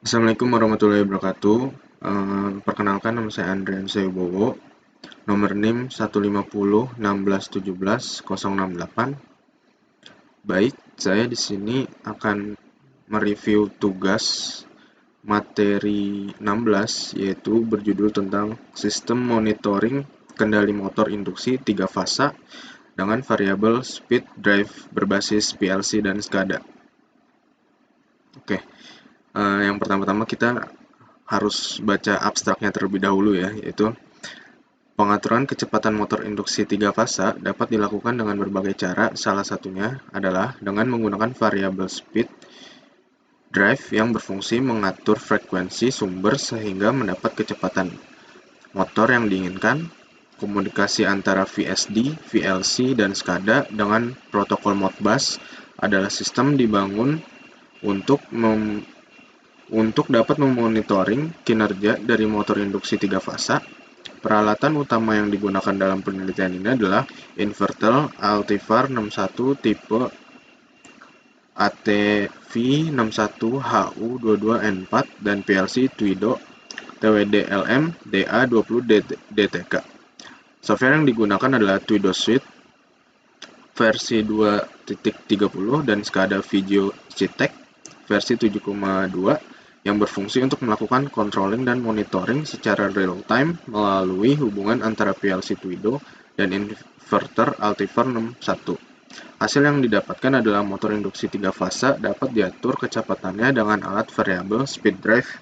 Assalamualaikum warahmatullahi wabarakatuh. Perkenalkan, nama saya Andrian Wibowo, nomor NIM 15016171068. Baik, saya di sini akan mereview tugas materi 16, yaitu berjudul tentang sistem monitoring kendali motor induksi 3 fasa dengan variabel speed drive berbasis PLC dan SCADA. Oke, yang pertama-tama kita harus baca abstraknya terlebih dahulu ya, yaitu pengaturan kecepatan motor induksi 3 fasa dapat dilakukan dengan berbagai cara. Salah satunya adalah dengan menggunakan variabel speed drive yang berfungsi mengatur frekuensi sumber sehingga mendapat kecepatan motor yang diinginkan. Komunikasi antara VSD, VLC, dan SCADA dengan protokol Modbus adalah sistem dibangun untuk dapat memonitoring kinerja dari motor induksi 3 fasa. Peralatan utama yang digunakan dalam penelitian ini adalah inverter Altivar 61 tipe ATV61HU22N4 dan PLC Twido TWD-LM DA20DTK. Software yang digunakan adalah Twido Suite versi 2.30 dan SCADA Vigio CTEC versi 7.2 yang berfungsi untuk melakukan controlling dan monitoring secara real-time melalui hubungan antara PLC Twido dan inverter Altivar 61. Hasil yang didapatkan adalah motor induksi 3 fasa dapat diatur kecepatannya dengan alat variabel speed drive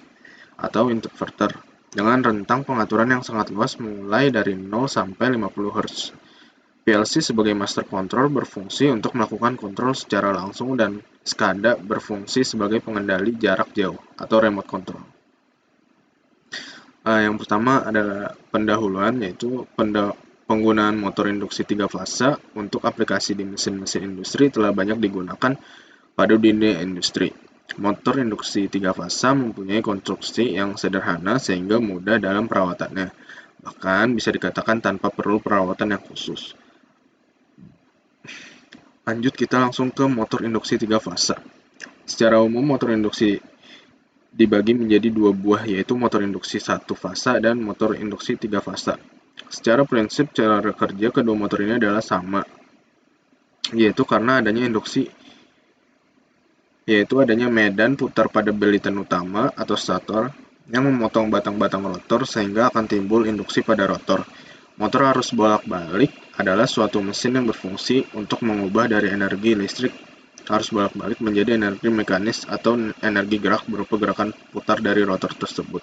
atau inverter dengan rentang pengaturan yang sangat luas mulai dari 0 sampai 50 Hz. PLC sebagai master control berfungsi untuk melakukan kontrol secara langsung dan SCADA berfungsi sebagai pengendali jarak jauh atau remote control. Yang pertama adalah pendahuluan, yaitu penggunaan motor induksi 3 fasa untuk aplikasi di mesin-mesin industri telah banyak digunakan pada dunia industri. Motor induksi 3 fasa mempunyai konstruksi yang sederhana sehingga mudah dalam perawatannya. Bahkan bisa dikatakan tanpa perlu perawatan yang khusus. Lanjut, kita langsung ke motor induksi 3 fasa. Secara umum, motor induksi dibagi menjadi dua buah, yaitu motor induksi 1 fasa dan motor induksi 3 fasa. Secara prinsip, cara kerja kedua motor ini adalah sama, yaitu karena adanya medan putar pada belitan utama atau stator yang memotong batang-batang rotor sehingga akan timbul induksi pada rotor. Motor arus bolak-balik adalah suatu mesin yang berfungsi untuk mengubah dari energi listrik arus bolak-balik menjadi energi mekanis atau energi gerak berupa gerakan putar dari rotor tersebut.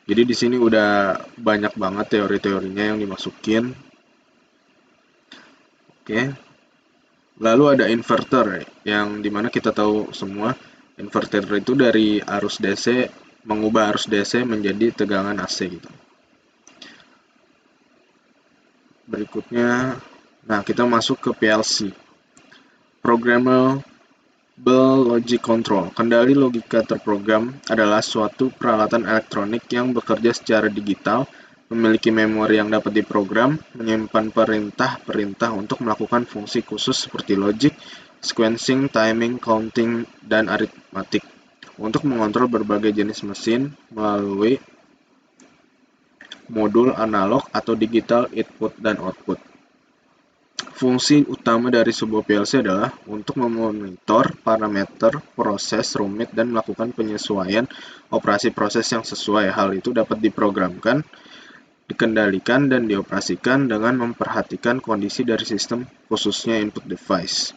Jadi di sini udah banyak banget teori-teorinya yang dimasukin. Oke. Lalu ada inverter yang dimana kita tahu semua inverter itu dari arus DC mengubah arus DC menjadi tegangan AC gitu. Berikutnya, nah kita masuk ke PLC. Programmable Logic Control. Kendali logika terprogram adalah suatu peralatan elektronik yang bekerja secara digital, memiliki memori yang dapat diprogram, menyimpan perintah-perintah untuk melakukan fungsi khusus seperti logic, sequencing, timing, counting, dan aritmatik, untuk mengontrol berbagai jenis mesin melalui modul analog atau digital input dan output. Fungsi utama dari sebuah PLC adalah untuk memonitor parameter proses rumit dan melakukan penyesuaian operasi proses yang sesuai. Hal itu dapat diprogramkan, dikendalikan, dan dioperasikan dengan memperhatikan kondisi dari sistem, khususnya input device.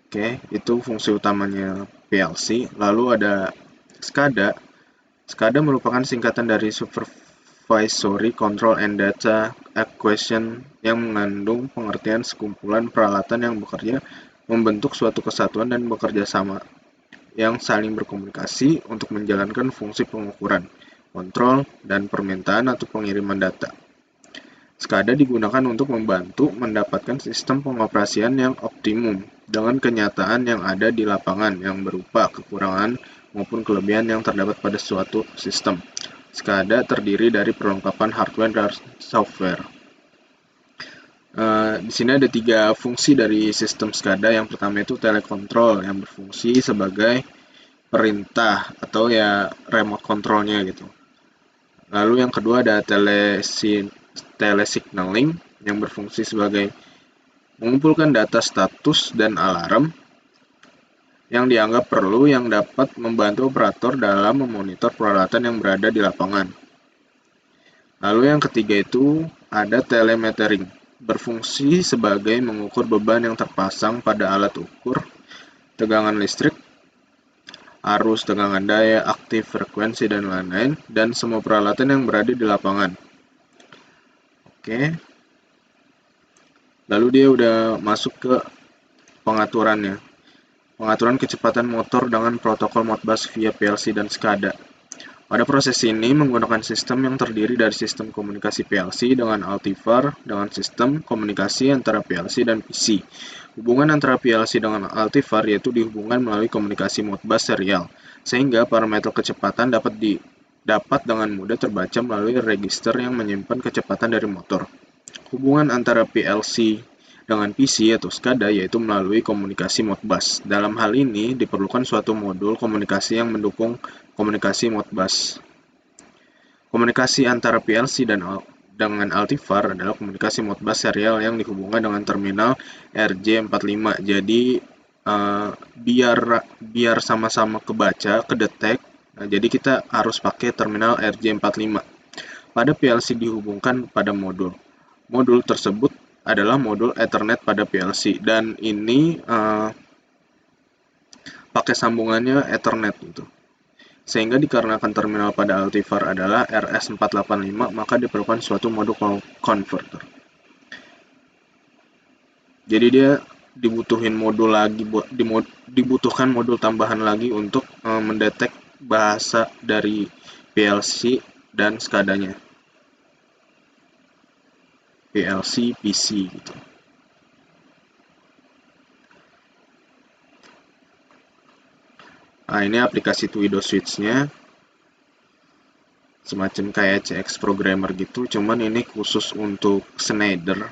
Oke, itu fungsi utamanya PLC. Lalu ada SCADA. SCADA merupakan singkatan dari Supervisory Control and Data Acquisition yang mengandung pengertian sekumpulan peralatan yang bekerja membentuk suatu kesatuan dan bekerja sama yang saling berkomunikasi untuk menjalankan fungsi pengukuran, kontrol, dan permintaan atau pengiriman data. SCADA digunakan untuk membantu mendapatkan sistem pengoperasian yang optimum dengan kenyataan yang ada di lapangan yang berupa kekurangan maupun kelebihan yang terdapat pada suatu sistem. SCADA terdiri dari perlengkapan hardware dan software. Di sini ada 3 fungsi dari sistem SCADA. Yang pertama itu telecontrol yang berfungsi sebagai perintah atau ya remote controlnya gitu. Lalu yang kedua ada telesignaling yang berfungsi sebagai mengumpulkan data status dan alarm yang dianggap perlu yang dapat membantu operator dalam memonitor peralatan yang berada di lapangan. Lalu yang ketiga itu ada telemetering, berfungsi sebagai mengukur beban yang terpasang pada alat ukur, tegangan listrik, arus, tegangan daya, aktif, frekuensi, dan lain-lain, dan semua peralatan yang berada di lapangan. Oke, lalu dia udah masuk ke pengaturannya. Pengaturan kecepatan motor dengan protokol Modbus via PLC dan SCADA. Pada proses ini menggunakan sistem yang terdiri dari sistem komunikasi PLC dengan Altivar dengan sistem komunikasi antara PLC dan PC. Hubungan antara PLC dengan Altivar yaitu dihubungkan melalui komunikasi Modbus serial, sehingga parameter kecepatan dapat dengan mudah terbaca melalui register yang menyimpan kecepatan dari motor. Hubungan antara PLC dengan PC atau SCADA yaitu melalui komunikasi Modbus. Dalam hal ini diperlukan suatu modul komunikasi yang mendukung komunikasi Modbus. Komunikasi antara PLC dengan Altivar adalah komunikasi Modbus serial yang dihubungkan dengan terminal RJ45. Jadi biar sama-sama kebaca, kedetek. Nah, jadi kita harus pakai terminal RJ45. Pada PLC dihubungkan pada modul. Modul tersebut adalah modul Ethernet pada PLC dan ini pakai sambungannya Ethernet gitu. Sehingga dikarenakan terminal pada Altivar adalah RS485 maka diperlukan suatu modul converter. Jadi dia dibutuhkan modul tambahan lagi untuk mendetek bahasa dari PLC dan SCADA-nya. PLC PC gitu. Nah, ini aplikasi Twido Switch-nya. Semacam kayak CX Programmer gitu, cuman ini khusus untuk Schneider.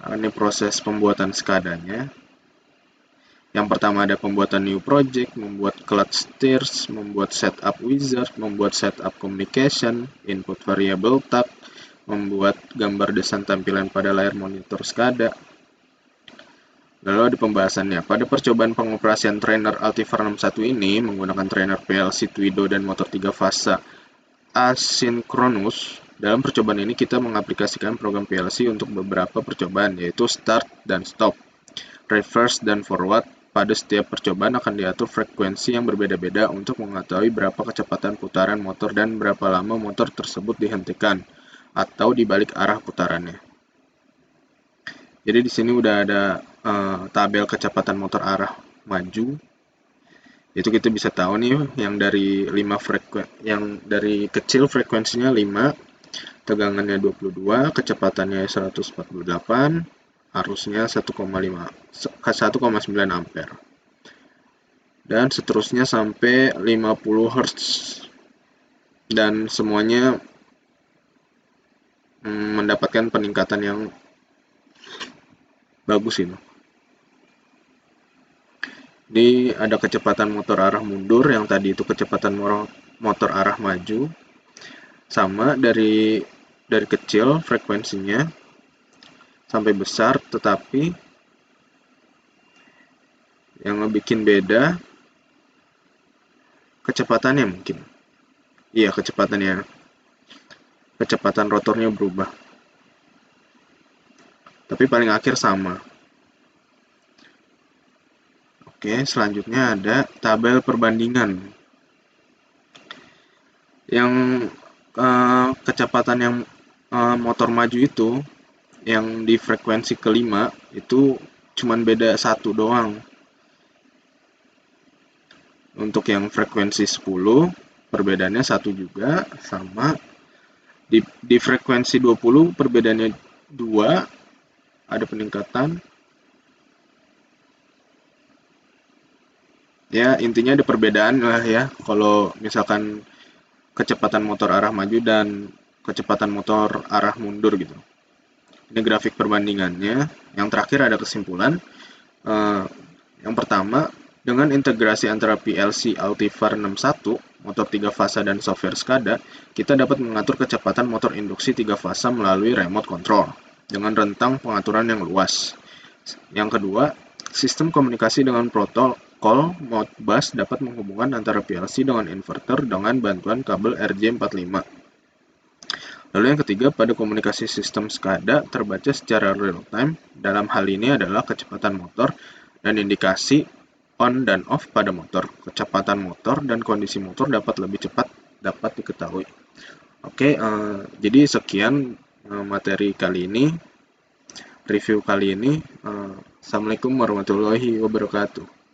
Nah, ini proses pembuatan SCADA-nya. Yang pertama ada pembuatan new project, membuat clutch steers, membuat setup wizard, membuat setup communication, input variable tab, membuat gambar desain tampilan pada layar monitor SCADA. Lalu ada pembahasannya. Pada percobaan pengoperasian trainer Altivar 61 ini menggunakan trainer PLC Twido dan motor 3 fase asinkronus. Dalam percobaan ini kita mengaplikasikan program PLC untuk beberapa percobaan yaitu start dan stop, reverse dan forward. Pada setiap percobaan akan diatur frekuensi yang berbeda-beda untuk mengetahui berapa kecepatan putaran motor dan berapa lama motor tersebut dihentikan atau dibalik arah putarannya. Jadi di sini udah ada tabel kecepatan motor arah maju. Itu kita bisa tahu nih yang dari yang dari kecil frekuensinya 5, tegangannya 22, kecepatannya 148, arusnya 1,9 ampere. Dan seterusnya sampai 50 Hz. Dan semuanya mendapatkan peningkatan yang bagus ini. Ini ada kecepatan motor arah mundur, yang tadi itu kecepatan motor arah maju. Sama dari kecil frekuensinya sampai besar, tetapi yang bikin beda kecepatannya mungkin. Iya, kecepatan rotornya berubah. Tapi paling akhir sama. Oke, selanjutnya ada tabel perbandingan. Yang kecepatan yang motor maju itu, yang di frekuensi kelima, itu cuman beda 1 doang. Untuk yang frekuensi 10, perbedaannya 1 juga, sama. Di frekuensi 20, perbedaannya 2, ada peningkatan. Ya, intinya ada perbedaan lah ya, kalau misalkan kecepatan motor arah maju dan kecepatan motor arah mundur gitu. Ini grafik perbandingannya. Yang terakhir ada kesimpulan. Yang pertama, dengan integrasi antara PLC Altivar 61, motor 3 fasa dan software SCADA, kita dapat mengatur kecepatan motor induksi 3 fasa melalui remote control dengan rentang pengaturan yang luas. Yang kedua, sistem komunikasi dengan protokol Modbus dapat menghubungkan antara PLC dengan inverter dengan bantuan kabel RJ45. Lalu yang ketiga, pada komunikasi sistem SCADA terbaca secara real-time. Dalam hal ini adalah kecepatan motor dan indikasi on dan off pada motor. Kecepatan motor dan kondisi motor dapat lebih cepat dapat diketahui. Oke, jadi sekian materi kali ini, review kali ini. Assalamualaikum warahmatullahi wabarakatuh.